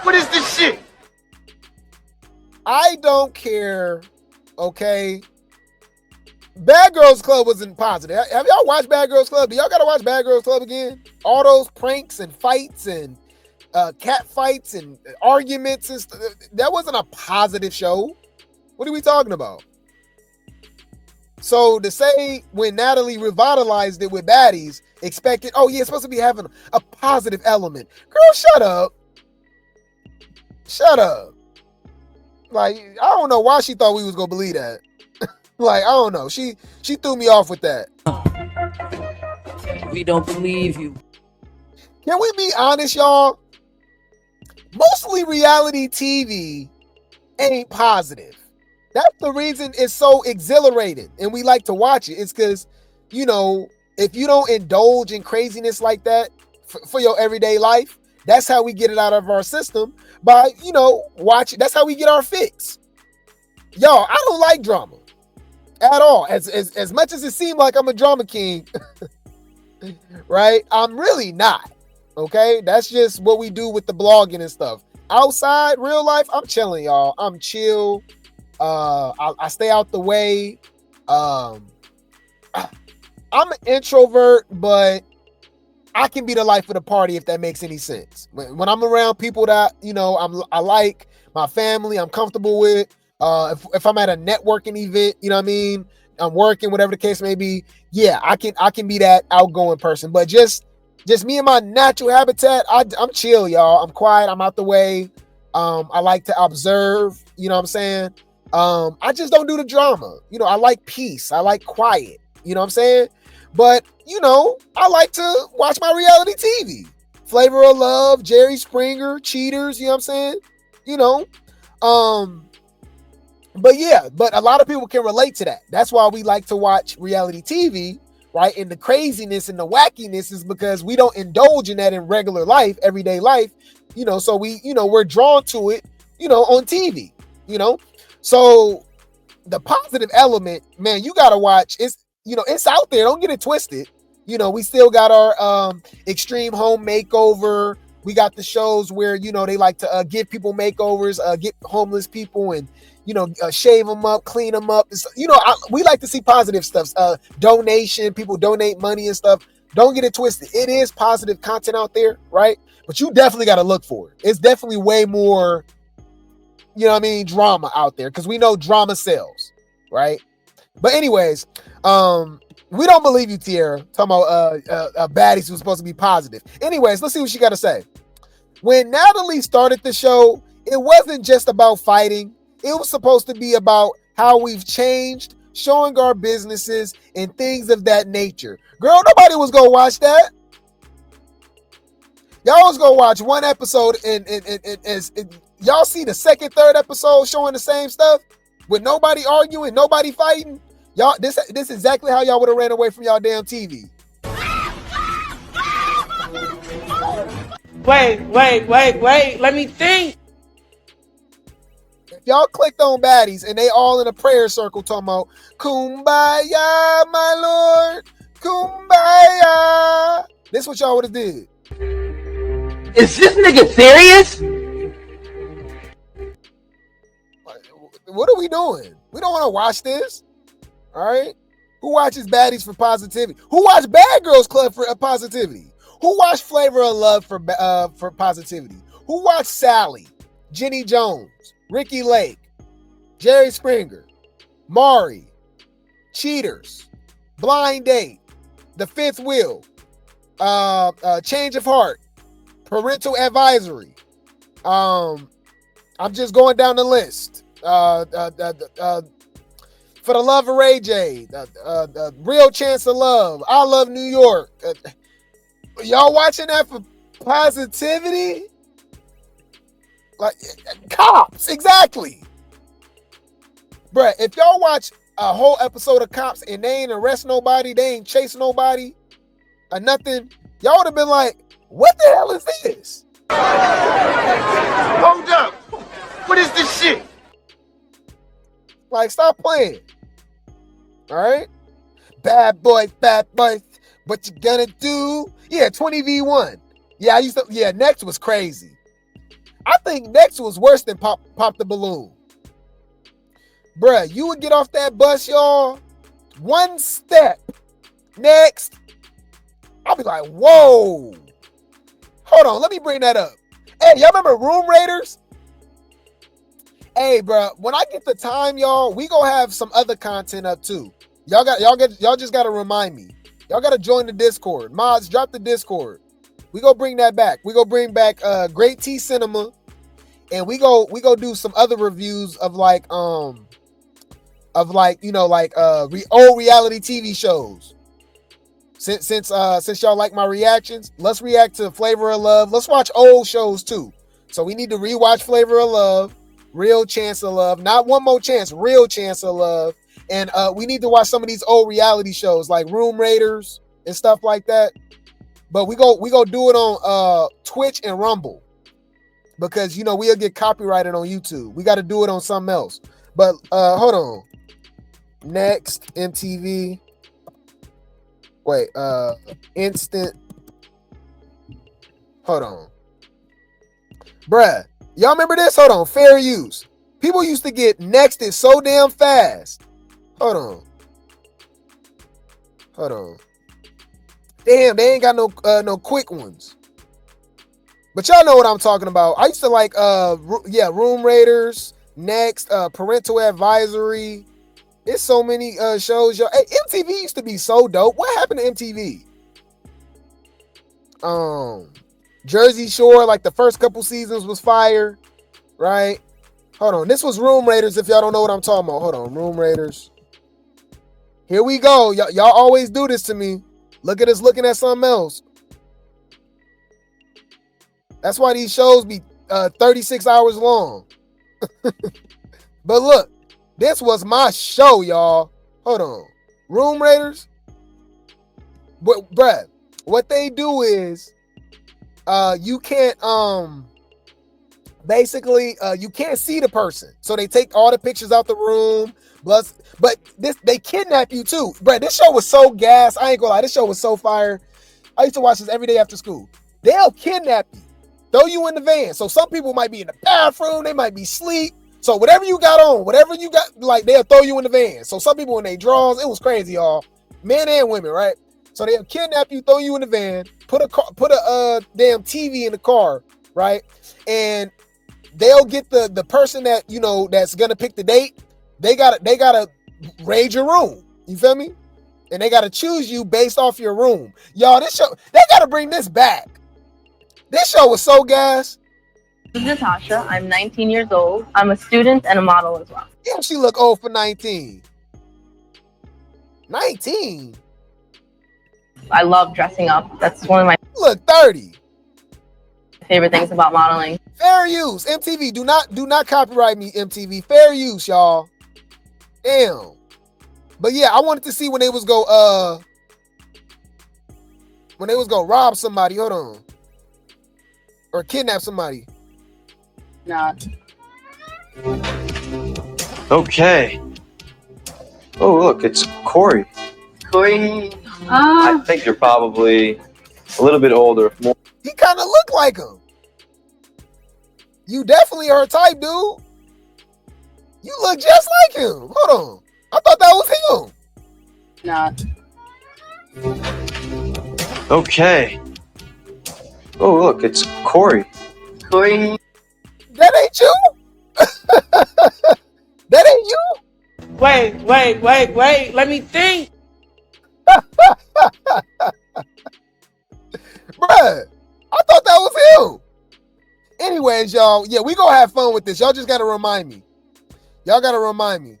What is this shit? I don't care. Okay. Bad Girls Club wasn't positive. Have y'all watched Bad Girls Club? Do y'all gotta watch Bad Girls Club again? All those pranks and fights and cat fights and arguments and stuff. That wasn't a positive show. What are we talking about? So to say when Natalie revitalized it with Baddies, expected, oh yeah, it's supposed to be having a positive element. Girl, shut up. Shut up. Like, I don't know why she thought we was gonna believe that. Like, I don't know. She threw me off with that. We don't believe you. Can we be honest, y'all? Mostly reality TV ain't positive. That's the reason it's so exhilarating and we like to watch it. It's because, you know, if you don't indulge in craziness like that for your everyday life, that's how we get it out of our system by, you know, watching. That's how we get our fix. Y'all, I don't like drama at all. As much as it seemed like I'm a drama king, right? I'm really not. Okay, that's just what we do with the blogging and stuff. Outside, real life, I'm chilling, y'all. I'm chill. I stay out the way. I'm an introvert, but I can be the life of the party if that makes any sense. When I'm around people that, you know, I like, my family, I'm comfortable with. If I'm at a networking event, you know what I mean? I'm working, whatever the case may be. Yeah, I can be that outgoing person. But just me and my natural habitat, I'm chill, y'all. I'm quiet. I'm out the way. I like to observe. You know what I'm saying? I just don't do the drama. You know, I like peace. I like quiet. You know what I'm saying? But, you know, I like to watch my reality TV. Flavor of Love, Jerry Springer, Cheaters, you know what I'm saying? You know, but yeah, but a lot of people can relate to that. That's why we like to watch reality TV, right? And the craziness and the wackiness is because we don't indulge in that in regular life, everyday life, you know, so we're drawn to it, you know, on TV, you know? So the positive element, man, you got to watch. It's out there. Don't get it twisted. You know, we still got our extreme home makeover. We got the shows where, you know, they like to give people makeovers, get homeless people and, you know, shave them up, clean them up. You know, we like to see positive stuff. Donation, people donate money and stuff. Don't get it twisted. It is positive content out there, right? But you definitely got to look for it. It's definitely way more, you know what I mean, drama out there, because we know drama sells, right? But anyways, we don't believe you, Tiara. Talking about Baddies who's supposed to be positive. Anyways, let's see what she got to say. When Natalie started the show, it wasn't just about fighting. It was supposed to be about how we've changed, showing our businesses and things of that nature. Girl, nobody was gonna watch that. Y'all was gonna watch one episode and y'all see the second, third episode showing the same stuff with nobody arguing, nobody fighting. Y'all, this is exactly how y'all would have ran away from y'all damn TV. Wait. Let me think. If y'all clicked on Baddies and they all in a prayer circle talking about Kumbaya, my Lord, Kumbaya. This what y'all would have did. Is this nigga serious? What are we doing? We don't want to watch this. All right. Who watches Baddies for positivity? Who watch Bad Girls Club for positivity? Who watched Flavor of Love for positivity? Who watched Sally, Jenny Jones, Ricky Lake, Jerry Springer, Maury, Cheaters, Blind Date, The Fifth Wheel, Change of Heart, Parental Advisory. I'm just going down the list. For the Love of Ray J, Real Chance of Love, I Love New York. Y'all watching that for positivity? Like Cops, exactly. Bruh, if y'all watch a whole episode of Cops and they ain't arrest nobody, they ain't chase nobody or nothing, y'all would have been like, what the hell is this? Hold up. What is this shit? Like, stop playing. All right? Bad boys, what you gonna do? Yeah, 20v1. Yeah, Next was crazy. I think Next was worse than Pop the Balloon. Bruh, you would get off that bus, y'all. One step. Next. I'll be like, whoa. Hold on, let me bring that up. Hey, y'all remember Room Raiders? Hey, bro, when I get the time, y'all, we gonna have some other content up too. Y'all just gotta remind me. Y'all gotta join the Discord. Mods, drop the Discord. We go bring that back. We go bring back Great T Cinema, and we go do some other reviews of like old reality TV shows. Since y'all like my reactions, let's react to Flavor of Love. Let's watch old shows too. So we need to rewatch Flavor of Love, Real Chance of Love, not One More Chance, Real Chance of Love. And we need to watch some of these old reality shows like Room Raiders and stuff like that. But we go do it on Twitch and Rumble, because you know we'll get copyrighted on YouTube. We got to do it on something else. But hold on. Next MTV. Wait, instant. Hold on. Bruh, y'all remember this? Hold on. Fair use. People used to get nexted so damn fast. Hold on. Damn, they ain't got no quick ones. But y'all know what I'm talking about. I used to like Room Raiders, Next, Parental Advisory. It's so many shows, y'all. Hey, MTV used to be so dope. What happened to MTV? Jersey Shore, like the first couple seasons was fire, right? Hold on. This was Room Raiders, if y'all don't know what I'm talking about. Hold on. Room Raiders. Here we go. Y'all always do this to me. Look at us looking at something else. That's why these shows be 36 hours long. But look, this was my show, y'all. Hold on. Room Raiders. But, bruh, what they do is you can't basically you can't see the person. So they take all the pictures out the room. But they kidnap you too. Bruh, this show was so gas. I ain't gonna lie. This show was so fire. I used to watch this every day after school. They'll kidnap you. throw you in the van. So some people might be in the bathroom, they might be asleep. So whatever you got on, whatever you got, like they'll throw you in the van. So some people in their drawers, it was crazy, y'all. Men and women, right? So they'll kidnap you, throw you in the van, put a damn TV in the car, right? And they'll get the person that, you know, that's gonna pick the date. They gotta raid your room. You feel me? And they gotta choose you based off your room. Y'all, this show, they gotta bring this back. This show was so gas. This is Natasha. I'm 19 years old. I'm a student and a model as well. Damn, she look old for 19. 19? I love dressing up. That's one of my look 30. favorite things about modeling. Fair use. MTV, do not copyright me, MTV. Fair use, y'all. Damn. But yeah, I wanted to see when they was go rob somebody. Hold on. Or kidnap somebody. Not. Okay. Oh, look, it's Corey. Corey. I think you're probably a little bit older. More. He kind of look like him. You definitely her type, dude. You look just like him. Hold on. I thought that was him. Not. Okay. Oh, look, it's Corey. Corey. That ain't you? That ain't you? Wait. Let me think. Bruh, I thought that was him. Anyways, y'all, yeah, we gonna have fun with this. Y'all just gotta remind me. Y'all gotta remind me.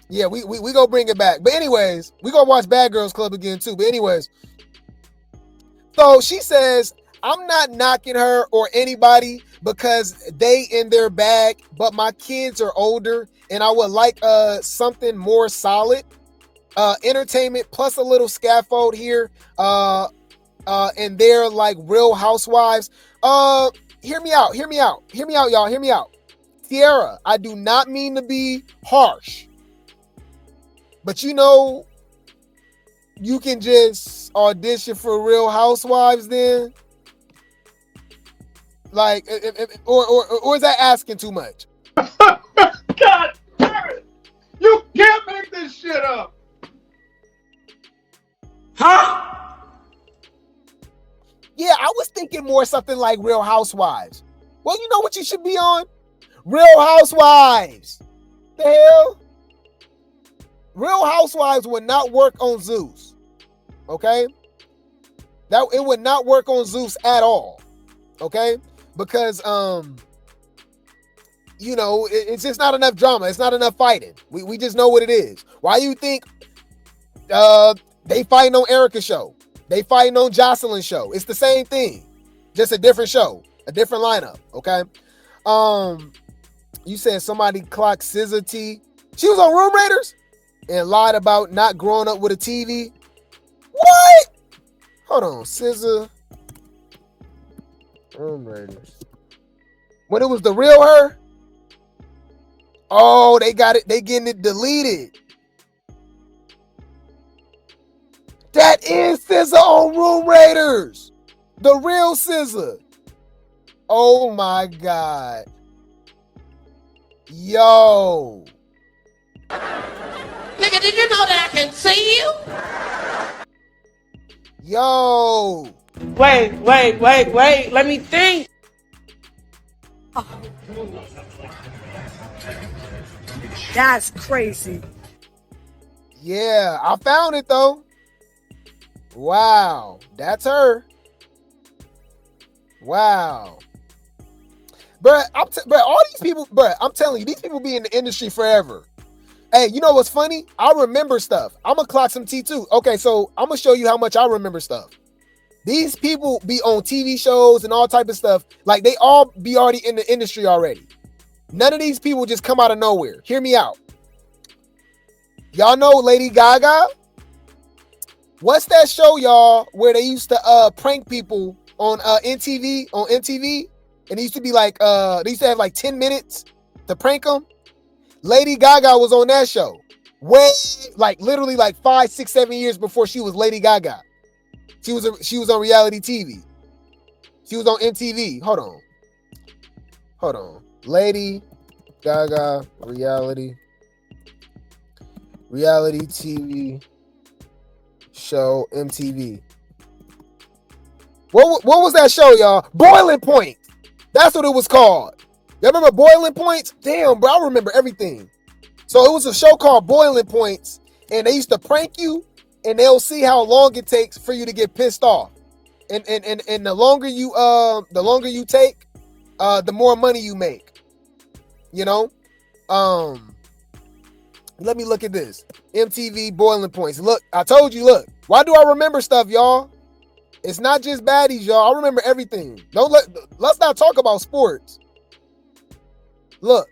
Yeah, we gonna bring it back. But anyways, we gonna watch Bad Girls Club again too. But anyways, so she says, I'm not knocking her or anybody because they in their bag, but my kids are older and I would like something more solid. Entertainment plus a little scaffold here. And they're like Real Housewives. Hear me out, y'all. Hear me out. Tiara, I do not mean to be harsh, but you know, you can just audition for Real Housewives then. Like, or is that asking too much? God damn it! You can't make this shit up. Huh? Yeah, I was thinking more something like Real Housewives. Well, you know what you should be on? Real Housewives. The hell? Real Housewives would not work on Zeus. Okay? That it would not work on Zeus at all. Okay? Because you know, it's just not enough drama. It's not enough fighting. We just know what it is. Why you think they fighting on Erica's show? They fighting on Jocelyn's show. It's the same thing, just a different show, a different lineup. Okay. You said somebody clocked Scissor T. She was on Room Raiders and lied about not growing up with a TV. What? Hold on, Scissor. Room Raiders. When it was the real her. Oh, they got it. They getting it deleted. That is SZA on Room Raiders. The real SZA. Oh my God. Yo. Nigga, did you know that I can see you? Yo. Wait. Let me think. That's crazy. Yeah, I found it though. Wow, that's her. Wow. Bruh, all these people, bruh, I'm telling you, these people be in the industry forever. Hey, you know what's funny? I remember stuff. I'm gonna clock some T too. Okay, so I'm gonna show you how much I remember stuff. These people be on TV shows and all type of stuff. Like, they all be already in the industry already. None of these people just come out of nowhere. Hear me out. Y'all know Lady Gaga? What's that show, y'all, where they used to prank people on MTV? And it used to be like, they used to have like 10 minutes to prank them. Lady Gaga was on that show. Way, like literally like 5, 6, 7 years before she was Lady Gaga. She was on reality TV. She was on MTV. Hold on. Hold on. Lady Gaga reality TV show MTV. What was that show, y'all? Boiling Point. That's what it was called. Y'all remember Boiling Points? Damn, bro, I remember everything. So it was a show called Boiling Points, and they used to prank you, and they'll see how long it takes for you to get pissed off. And the longer you take, the more money you make. You know? Let me look at this. MTV Boiling Points. Look, I told you, look. Why do I remember stuff, y'all? It's not just baddies, y'all. I remember everything. Let's not talk about sports. Look,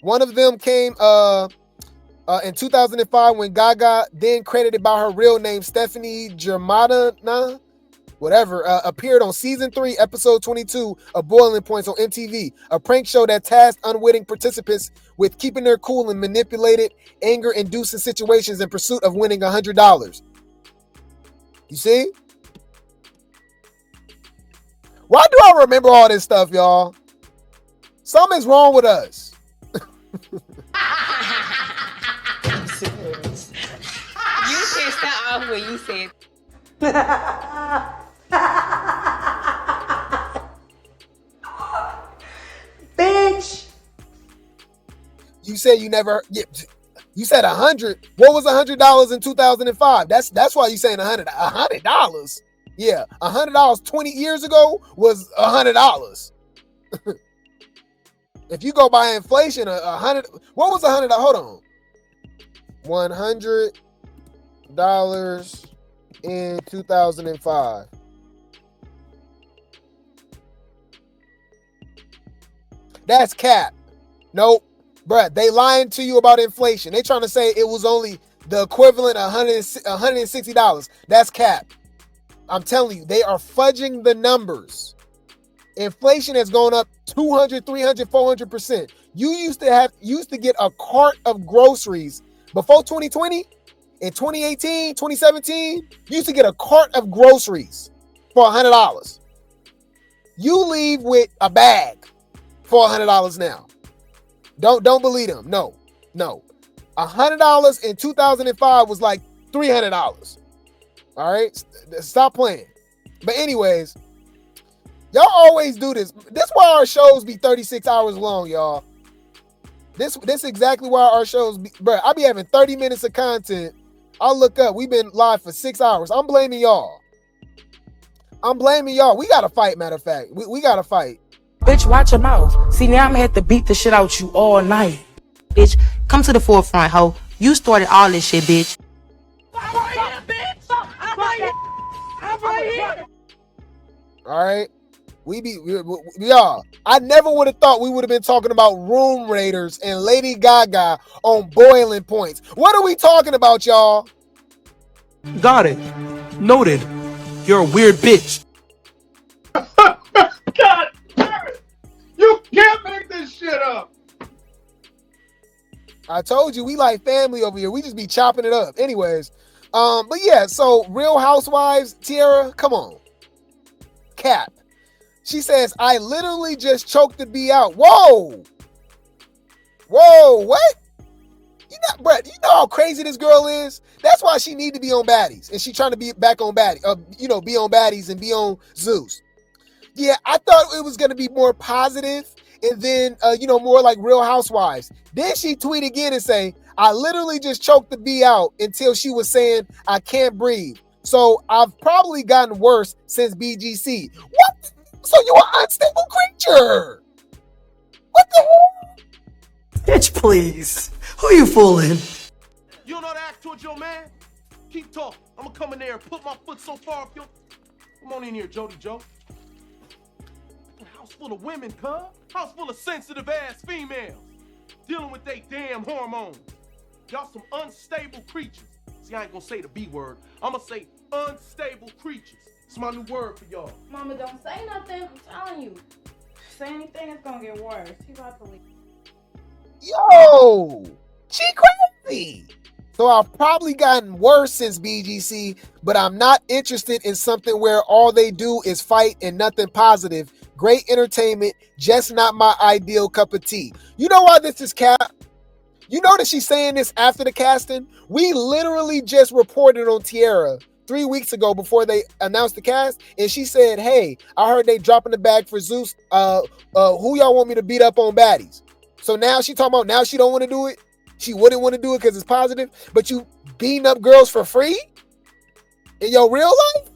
one of them came in 2005 when Gaga, then credited by her real name Stephanie Germana, whatever, appeared on season 3, episode 22 of Boiling Points on MTV, a prank show that tasked unwitting participants with keeping their cool in manipulated, anger-inducing situations in pursuit of winning $100. You see? Why do I remember all this stuff, y'all? Something's wrong with us. You pissed that off when you said. Bitch. You said you never. You said 100. What was $100 in 2005? That's why you saying 100. $100. Yeah, $100 20 years ago was $100. If you go by inflation, 100. What was 100? Hold on. $100 in 2005. That's cap. Nope. Bruh, they lying to you about inflation. They trying to say it was only the equivalent of $160. That's cap. I'm telling you, they are fudging the numbers. Inflation has gone up 200, 300, 400%. You used to get a cart of groceries before 2020. In 2018, 2017, you used to get a cart of groceries for $100. You leave with a bag for $100 now. Don't believe them. No. $100 in 2005 was like $300. All right, stop playing. But anyways, y'all always do this. That's why our shows be 36 hours long, y'all. This exactly why our shows be, bro. I be having 30 minutes of content. I'll look up. We've been live for 6 hours. I'm blaming y'all. We gotta fight. Matter of fact, we gotta fight. Bitch, watch your mouth. See, now I'm gonna have to beat the shit out you all night. Bitch, come to the forefront, ho. You started all this shit, bitch. All right, y'all. I never would have thought we would have been talking about room raiders and Lady Gaga on Boiling Points. What are we talking about, y'all? Got it. Noted. You're a weird bitch. God damn it! You can't make this shit up. I told you we like family over here. We just be chopping it up. Anyways, but yeah. So Real Housewives, Tiara, come on. Cap. She says, I literally just choked the bee out. Whoa, what? You know how crazy this girl is? That's why she need to be on Baddies. And she trying to be back on Baddies. Be on Baddies and be on Zeus. Yeah, I thought it was going to be more positive and then, more like Real Housewives. Then she tweet again and say, I literally just choked the bee out until she was saying, I can't breathe. So I've probably gotten worse since BGC. What? So you're an unstable creature. What the hell? Bitch, please. Who you fooling? You don't know how to act towards your man? Keep talking. I'm gonna come in there and put my foot so far up your... Come on in here, Jody Joe. A house full of women, cuz. House full of sensitive ass females. Dealing with they damn hormones. Y'all some unstable creatures. See, I ain't gonna say the B word. I'm gonna say unstable creatures. It's my new word for y'all. Mama, don't say nothing. I'm telling you. Say anything, it's gonna get worse. You about to leave. Yo, she crazy. So I've probably gotten worse since BGC, but I'm not interested in something where all they do is fight and nothing positive Great entertainment, just not my ideal cup of tea. You know why this is cap? You know that she's saying this after the casting? We literally just reported on Tiara 3 weeks ago before they announced the cast, and she said, hey, I heard they dropping the bag for Zeus. Who y'all want me to beat up on Baddies? So now she talking about now she don't want to do it. She wouldn't want to do it because it's positive, but you beating up girls for free in your real life?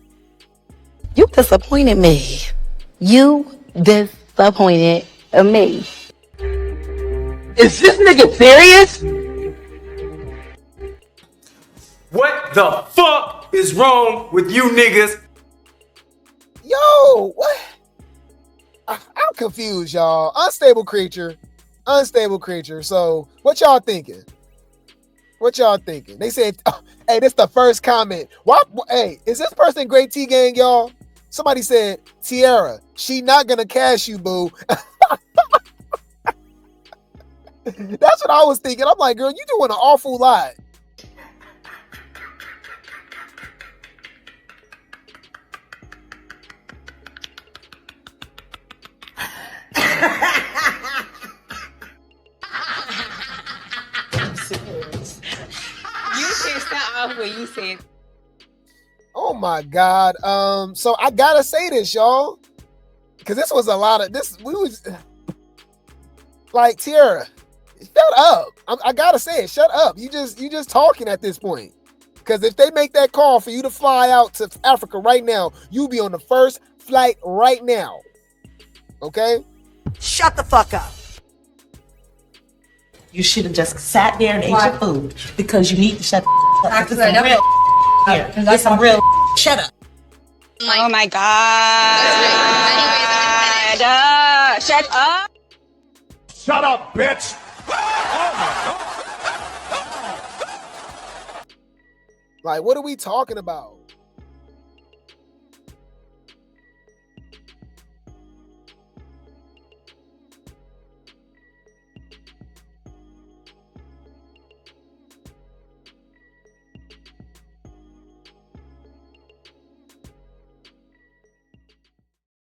You disappointed me. You disappointed me. Is this nigga serious? What the fuck is wrong with you niggas? Yo, what? I'm confused, y'all. Unstable creature. So what y'all thinking? They said, oh, hey, this the first comment. What? Hey, is this person Great T Gang, y'all? Somebody said, Tiara, she not gonna cash you, boo. That's what I was thinking. I'm like, girl, you doing an awful lot. You said start off where you said. Oh my God. So I gotta say this, y'all, because this was a lot of this. We was like, Tiara, shut up. I gotta say it. Shut up. You just talking at this point. Because if they make that call for you to fly out to Africa right now, you'll be on the first flight right now. Okay? Shut the fuck up. You should have just sat there and ate your food because you need to shut the up. This is some real here. That's some real shut up. Oh my God. Shut up. Shut up, bitch. Like, what are we talking about?